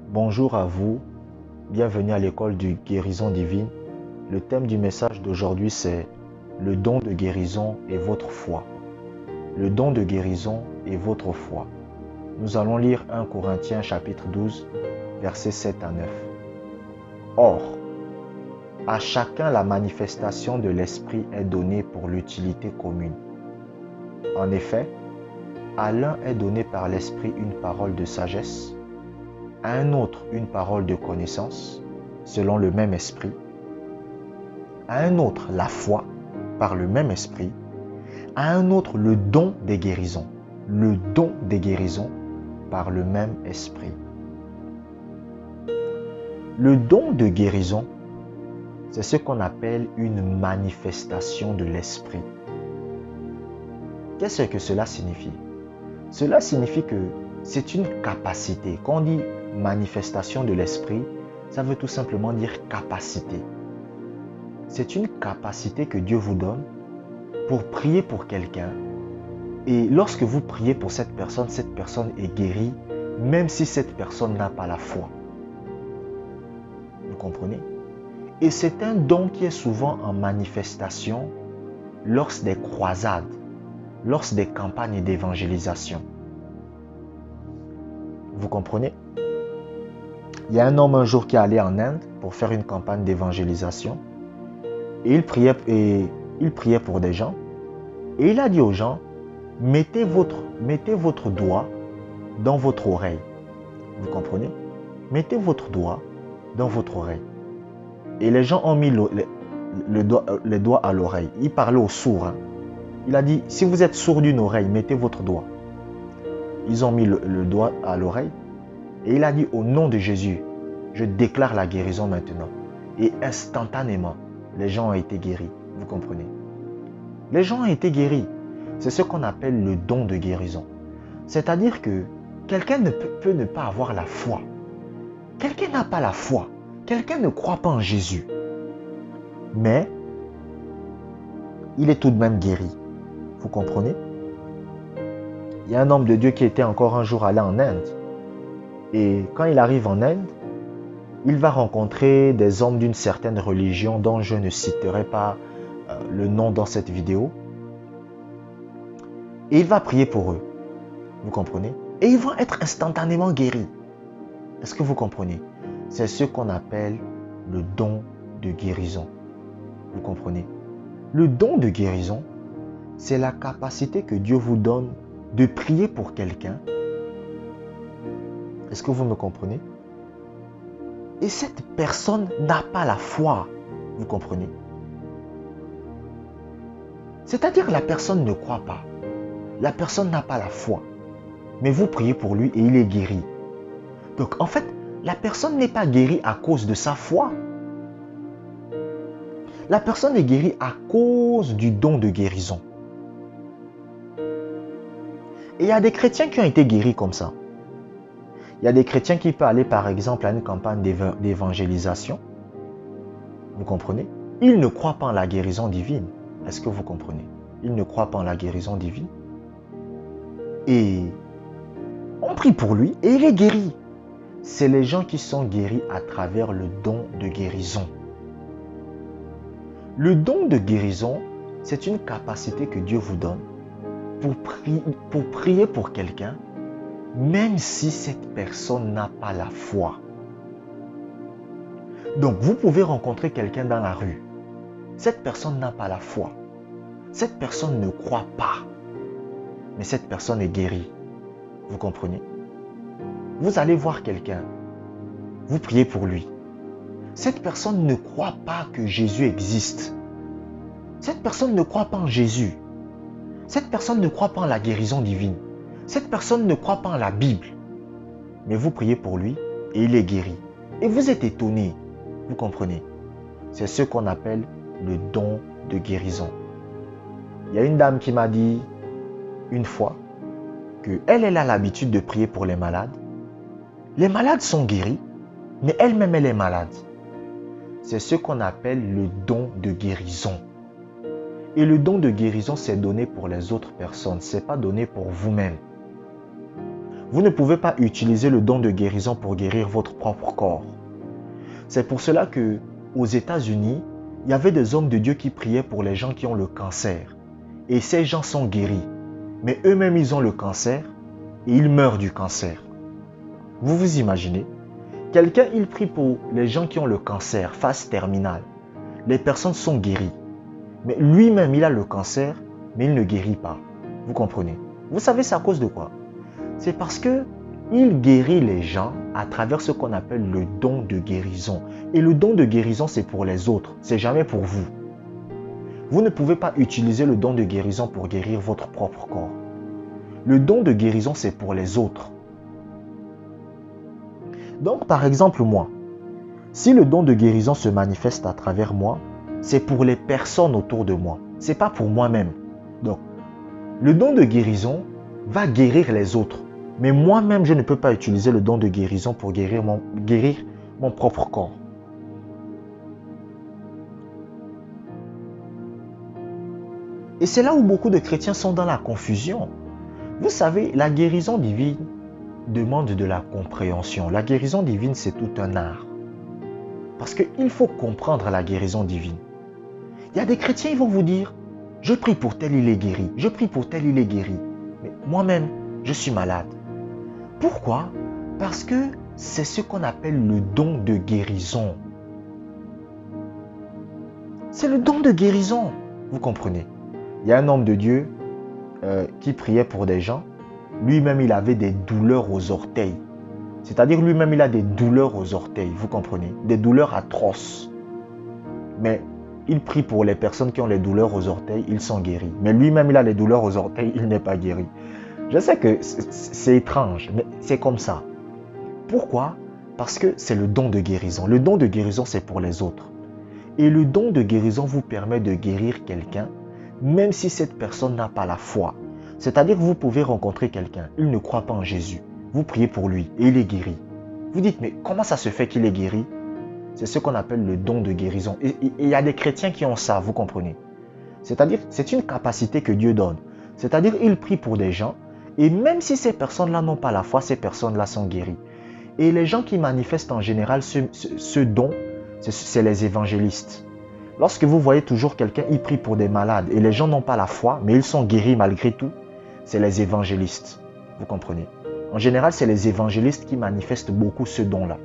Bonjour à vous, bienvenue à l'école de guérison divine. Le thème du message d'aujourd'hui c'est le don de guérison et votre foi. Le don de guérison et votre foi. Nous allons lire 1 Corinthiens chapitre 12, versets 7 à 9. Or, à chacun la manifestation de l'Esprit est donnée pour l'utilité commune. En effet, à l'un est donné par l'Esprit une parole de sagesse, à un autre une parole de connaissance, selon le même esprit, à un autre la foi, par le même esprit, à un autre le don des guérisons, par le même esprit. Le don de guérison, c'est ce qu'on appelle une manifestation de l'esprit. Qu'est-ce que cela signifie? Cela signifie que c'est une capacité. Quand on dit manifestation de l'esprit, ça veut tout simplement dire capacité. C'est une capacité que Dieu vous donne pour prier pour quelqu'un. Et lorsque vous priez pour cette personne est guérie, même si cette personne n'a pas la foi. Vous comprenez? Et c'est un don qui est souvent en manifestation lors des croisades, lors des campagnes d'évangélisation. Vous comprenez? Il y a un homme un jour qui est allé en Inde pour faire une campagne d'évangélisation. Et il priait pour des gens. Et il a dit aux gens, mettez votre doigt dans votre oreille. Vous comprenez? Mettez votre doigt dans votre oreille. Et les gens ont mis le doigt à l'oreille. Il parlait aux sourds. Il a dit, si vous êtes sourd d'une oreille, mettez votre doigt. Ils ont mis le doigt à l'oreille. Et il a dit, au nom de Jésus, je déclare la guérison maintenant. Et instantanément, les gens ont été guéris. Vous comprenez? Les gens ont été guéris. C'est ce qu'on appelle le don de guérison. C'est-à-dire que quelqu'un peut ne pas avoir la foi. Quelqu'un n'a pas la foi. Quelqu'un ne croit pas en Jésus. Mais il est tout de même guéri. Vous comprenez? Il y a un homme de Dieu qui était encore un jour allé en Inde. Et quand il arrive en Inde, il va rencontrer des hommes d'une certaine religion dont je ne citerai pas le nom dans cette vidéo. Et il va prier pour eux. Vous comprenez? Et ils vont être instantanément guéris. Est-ce que vous comprenez? C'est ce qu'on appelle le don de guérison. Vous comprenez? Le don de guérison, c'est la capacité que Dieu vous donne de prier pour quelqu'un. Est-ce que vous me comprenez? Et cette personne n'a pas la foi. Vous comprenez? C'est-à-dire la personne ne croit pas. La personne n'a pas la foi. Mais vous priez pour lui et il est guéri. Donc en fait, la personne n'est pas guérie à cause de sa foi. La personne est guérie à cause du don de guérison. Et il y a des chrétiens qui ont été guéris comme ça. Il y a des chrétiens qui peuvent aller par exemple à une campagne d'évangélisation. Vous comprenez? Ils ne croient pas en la guérison divine. Est-ce que vous comprenez? Ils ne croient pas en la guérison divine. Et on prie pour lui et il est guéri. C'est les gens qui sont guéris à travers le don de guérison. Le don de guérison, c'est une capacité que Dieu vous donne pour prier pour quelqu'un, même si cette personne n'a pas la foi. Donc, vous pouvez rencontrer quelqu'un dans la rue. Cette personne n'a pas la foi. Cette personne ne croit pas. Mais cette personne est guérie. Vous comprenez? Vous allez voir quelqu'un. Vous priez pour lui. Cette personne ne croit pas que Jésus existe. Cette personne ne croit pas en Jésus. Cette personne ne croit pas en la guérison divine. Cette personne ne croit pas en la Bible. Mais vous priez pour lui et il est guéri. Et vous êtes étonné. Vous comprenez? C'est ce qu'on appelle le don de guérison. Il y a une dame qui m'a dit une fois qu'elle a l'habitude de prier pour les malades. Les malades sont guéris, mais elle-même elle est malade. C'est ce qu'on appelle le don de guérison. Et le don de guérison, c'est donné pour les autres personnes. Ce n'est pas donné pour vous-même. Vous ne pouvez pas utiliser le don de guérison pour guérir votre propre corps. C'est pour cela que aux États-Unis, il y avait des hommes de Dieu qui priaient pour les gens qui ont le cancer. Et ces gens sont guéris. Mais eux-mêmes, ils ont le cancer et ils meurent du cancer. Vous vous imaginez? Quelqu'un, il prie pour les gens qui ont le cancer, phase terminale. Les personnes sont guéries. Mais lui-même, il a le cancer, mais il ne guérit pas. Vous comprenez? Vous savez, c'est à cause de quoi? C'est parce que il guérit les gens à travers ce qu'on appelle le don de guérison. Et le don de guérison, c'est pour les autres. C'est jamais pour vous. Vous ne pouvez pas utiliser le don de guérison pour guérir votre propre corps. Le don de guérison, c'est pour les autres. Donc, par exemple, moi, si le don de guérison se manifeste à travers moi, c'est pour les personnes autour de moi. Ce n'est pas pour moi-même. Donc, le don de guérison va guérir les autres. Mais moi-même, je ne peux pas utiliser le don de guérison pour guérir mon propre corps. Et c'est là où beaucoup de chrétiens sont dans la confusion. Vous savez, la guérison divine demande de la compréhension. La guérison divine, c'est tout un art. Parce qu'il faut comprendre la guérison divine. Il y a des chrétiens, ils vont vous dire, je prie pour tel, il est guéri. Je prie pour tel, il est guéri. Mais moi-même, je suis malade. Pourquoi? Parce que c'est ce qu'on appelle le don de guérison. C'est le don de guérison. Vous comprenez? Il y a un homme de Dieu qui priait pour des gens. Lui-même, il avait des douleurs aux orteils. C'est-à-dire, lui-même, il a des douleurs aux orteils. Vous comprenez? Des douleurs atroces. Mais il prie pour les personnes qui ont les douleurs aux orteils, ils sont guéris. Mais lui-même, il a les douleurs aux orteils, il n'est pas guéri. Je sais que c'est étrange, mais c'est comme ça. Pourquoi? Parce que c'est le don de guérison. Le don de guérison, c'est pour les autres. Et le don de guérison vous permet de guérir quelqu'un, même si cette personne n'a pas la foi. C'est-à-dire que vous pouvez rencontrer quelqu'un, il ne croit pas en Jésus. Vous priez pour lui et il est guéri. Vous dites, mais comment ça se fait qu'il est guéri? C'est ce qu'on appelle le don de guérison. Et il y a des chrétiens qui ont ça, vous comprenez? C'est-à-dire, c'est une capacité que Dieu donne. C'est-à-dire, il prie pour des gens, et même si ces personnes-là n'ont pas la foi, ces personnes-là sont guéries. Et les gens qui manifestent en général ce don, c'est les évangélistes. Lorsque vous voyez toujours quelqu'un, il prie pour des malades, et les gens n'ont pas la foi, mais ils sont guéris malgré tout, c'est les évangélistes. Vous comprenez? En général, c'est les évangélistes qui manifestent beaucoup ce don-là.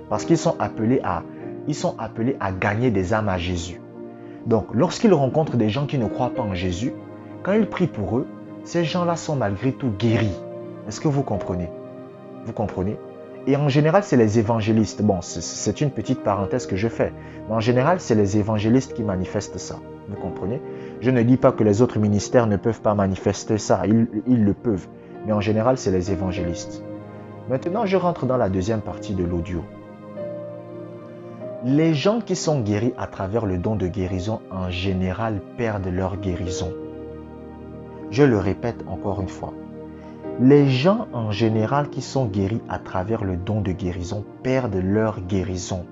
Parce qu'ils sont appelés à gagner des âmes à Jésus. Donc, lorsqu'ils rencontrent des gens qui ne croient pas en Jésus, quand ils prient pour eux, ces gens-là sont malgré tout guéris. Est-ce que vous comprenez? Vous comprenez? Et en général, c'est les évangélistes. Bon, c'est une petite parenthèse que je fais. Mais en général, c'est les évangélistes qui manifestent ça. Vous comprenez? Je ne dis pas que les autres ministères ne peuvent pas manifester ça. Ils le peuvent. Mais en général, c'est les évangélistes. Maintenant, je rentre dans la deuxième partie de l'audio. Les gens qui sont guéris à travers le don de guérison, en général, perdent leur guérison. Je le répète encore une fois. Les gens en général qui sont guéris à travers le don de guérison perdent leur guérison.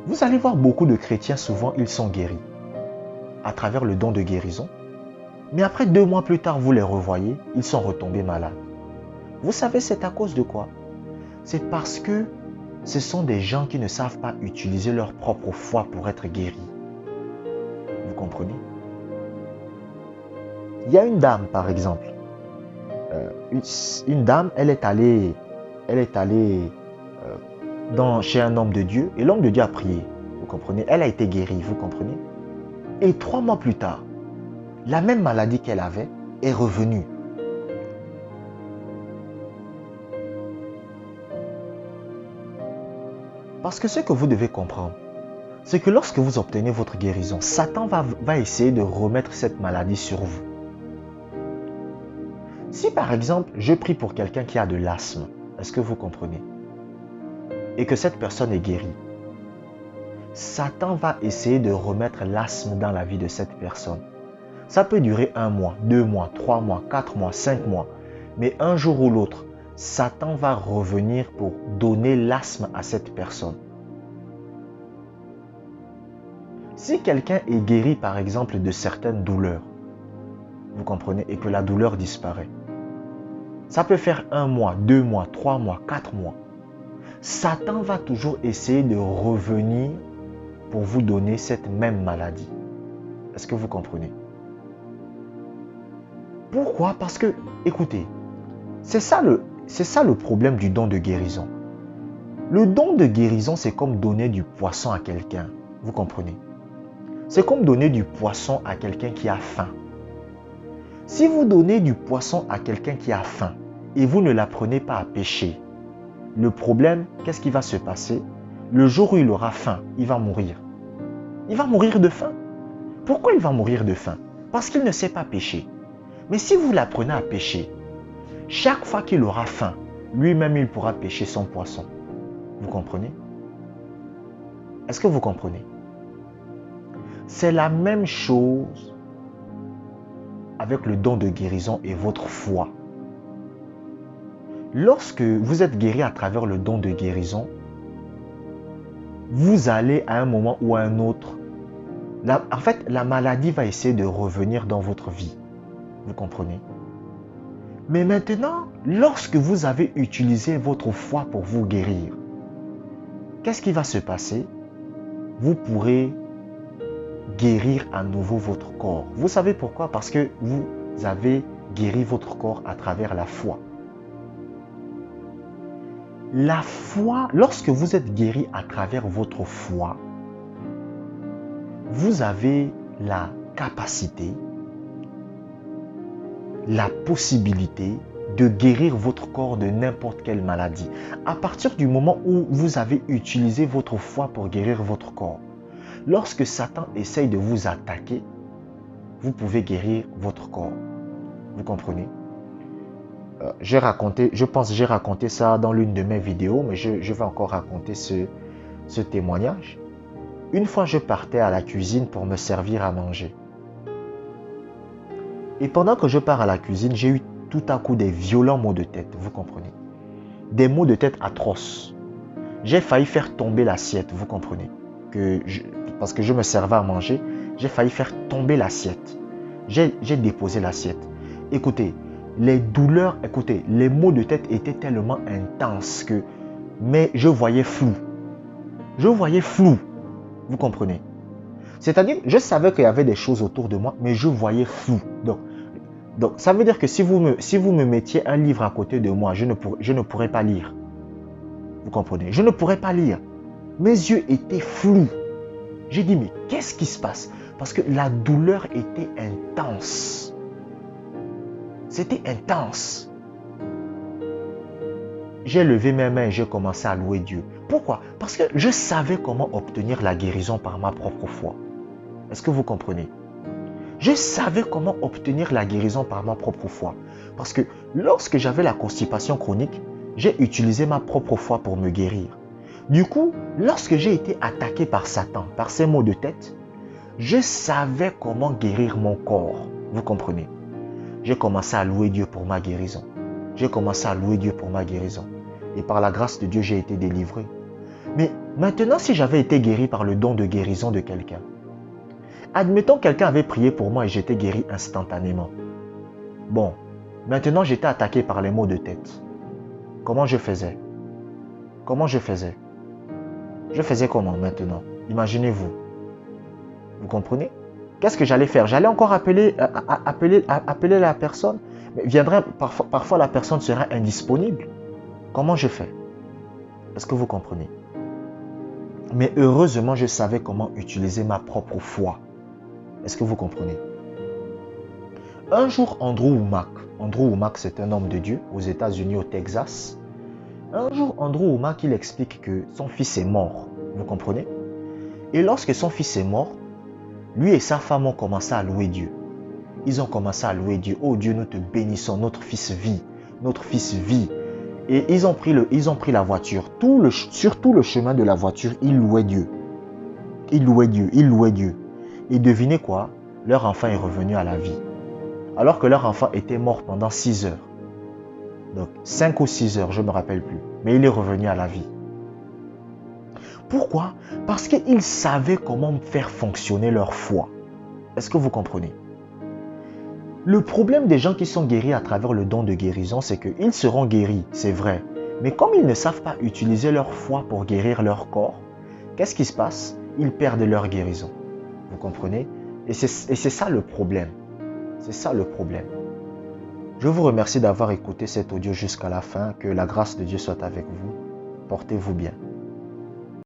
Vous allez voir beaucoup de chrétiens, souvent ils sont guéris à travers le don de guérison. Mais après 2 mois plus tard, vous les revoyez, ils sont retombés malades. Vous savez, c'est à cause de quoi? C'est parce que ce sont des gens qui ne savent pas utiliser leur propre foi pour être guéris. Vous comprenez? Il y a une dame, par exemple. Une dame, elle est allée chez un homme de Dieu et l'homme de Dieu a prié. Vous comprenez? Elle a été guérie, vous comprenez? Et 3 mois plus tard, la même maladie qu'elle avait est revenue. Parce que ce que vous devez comprendre, c'est que lorsque vous obtenez votre guérison, Satan va essayer de remettre cette maladie sur vous. Si par exemple, je prie pour quelqu'un qui a de l'asthme, est-ce que vous comprenez? Et que cette personne est guérie, Satan va essayer de remettre l'asthme dans la vie de cette personne. Ça peut durer 1 mois, 2 mois, 3 mois, 4 mois, 5 mois. Mais un jour ou l'autre, Satan va revenir pour donner l'asthme à cette personne. Si quelqu'un est guéri par exemple de certaines douleurs, vous comprenez, et que la douleur disparaît, Ça peut faire 1 mois, 2 mois, 3 mois, 4 mois. Satan va toujours essayer de revenir pour vous donner cette même maladie. Est-ce que vous comprenez? Pourquoi? Parce que, écoutez, c'est ça le problème du don de guérison. Le don de guérison, c'est comme donner du poisson à quelqu'un. Vous comprenez? C'est comme donner du poisson à quelqu'un qui a faim. Si vous donnez du poisson à quelqu'un qui a faim et vous ne l'apprenez pas à pêcher, le problème, qu'est-ce qui va se passer? Le jour où il aura faim, il va mourir. Il va mourir de faim. Pourquoi il va mourir de faim? Parce qu'il ne sait pas pêcher. Mais si vous l'apprenez à pêcher, chaque fois qu'il aura faim, lui-même il pourra pêcher son poisson. Vous comprenez? Est-ce que vous comprenez? C'est la même chose avec le don de guérison et votre foi. Lorsque vous êtes guéri à travers le don de guérison, vous allez à un moment ou à un autre, en fait, la maladie va essayer de revenir dans votre vie. Vous comprenez? Mais maintenant, lorsque vous avez utilisé votre foi pour vous guérir, qu'est-ce qui va se passer? Vous pourrez guérir à nouveau votre corps. Vous savez pourquoi? Parce que vous avez guéri votre corps à travers la foi. La foi, lorsque vous êtes guéri à travers votre foi, vous avez la capacité, la possibilité de guérir votre corps de n'importe quelle maladie. À partir du moment où vous avez utilisé votre foi pour guérir votre corps, lorsque Satan essaye de vous attaquer, vous pouvez guérir votre corps. Vous comprenez? Je pense que j'ai raconté ça dans l'une de mes vidéos, mais je vais encore raconter ce témoignage. Une fois, je partais à la cuisine pour me servir à manger. Et pendant que je pars à la cuisine, j'ai eu tout à coup des violents maux de tête, vous comprenez? Des maux de tête atroces. J'ai failli faire tomber l'assiette, vous comprenez? Parce que je me servais à manger, j'ai failli faire tomber l'assiette. J'ai déposé l'assiette. Écoutez, les maux de tête étaient tellement intenses mais je voyais flou. Je voyais flou, vous comprenez? C'est-à-dire, je savais qu'il y avait des choses autour de moi, mais je voyais flou. Donc ça veut dire que si vous me mettiez un livre à côté de moi, je ne pourrais pas lire. Vous comprenez? Je ne pourrais pas lire. Mes yeux étaient flous. J'ai dit, mais qu'est-ce qui se passe? Parce que la douleur était intense. C'était intense. J'ai levé mes mains et j'ai commencé à louer Dieu. Pourquoi? Parce que je savais comment obtenir la guérison par ma propre foi. Est-ce que vous comprenez? Je savais comment obtenir la guérison par ma propre foi. Parce que lorsque j'avais la constipation chronique, j'ai utilisé ma propre foi pour me guérir. Du coup, lorsque j'ai été attaqué par Satan, par ses maux de tête, je savais comment guérir mon corps. Vous comprenez? J'ai commencé à louer Dieu pour ma guérison. J'ai commencé à louer Dieu pour ma guérison. Et par la grâce de Dieu, j'ai été délivré. Mais maintenant, si j'avais été guéri par le don de guérison de quelqu'un, admettons que quelqu'un avait prié pour moi et j'étais guéri instantanément. Bon, maintenant j'étais attaqué par les maux de tête. Comment je faisais? Comment je faisais? Je faisais comment maintenant? Imaginez-vous. Vous comprenez? Qu'est-ce que j'allais faire? J'allais encore appeler la personne. Mais parfois la personne sera indisponible. Comment je fais? Est-ce que vous comprenez? Mais heureusement, je savais comment utiliser ma propre foi. Est-ce que vous comprenez? Un jour, Andrew Wommack, c'est un homme de Dieu aux États-Unis, au Texas. Un jour, Andrew Wommack, il explique que son fils est mort. Vous comprenez? Et lorsque son fils est mort, lui et sa femme ont commencé à louer Dieu. Ils ont commencé à louer Dieu. Oh Dieu, nous te bénissons, notre fils vit. Notre fils vit. Et ils ont pris la voiture. Sur tout le chemin de la voiture, ils louaient Dieu. Ils louaient Dieu, ils louaient Dieu. Et devinez quoi? Leur enfant est revenu à la vie. Alors que leur enfant était mort pendant 6 heures. Donc 5 ou 6 heures, je ne me rappelle plus. Mais il est revenu à la vie. Pourquoi? Parce qu'ils savaient comment faire fonctionner leur foi. Est-ce que vous comprenez? Le problème des gens qui sont guéris à travers le don de guérison, c'est qu'ils seront guéris, c'est vrai. Mais comme ils ne savent pas utiliser leur foi pour guérir leur corps, qu'est-ce qui se passe? Ils perdent leur guérison. Vous comprenez? Et c'est ça le problème. C'est ça le problème. Je vous remercie d'avoir écouté cet audio jusqu'à la fin. Que la grâce de Dieu soit avec vous. Portez-vous bien.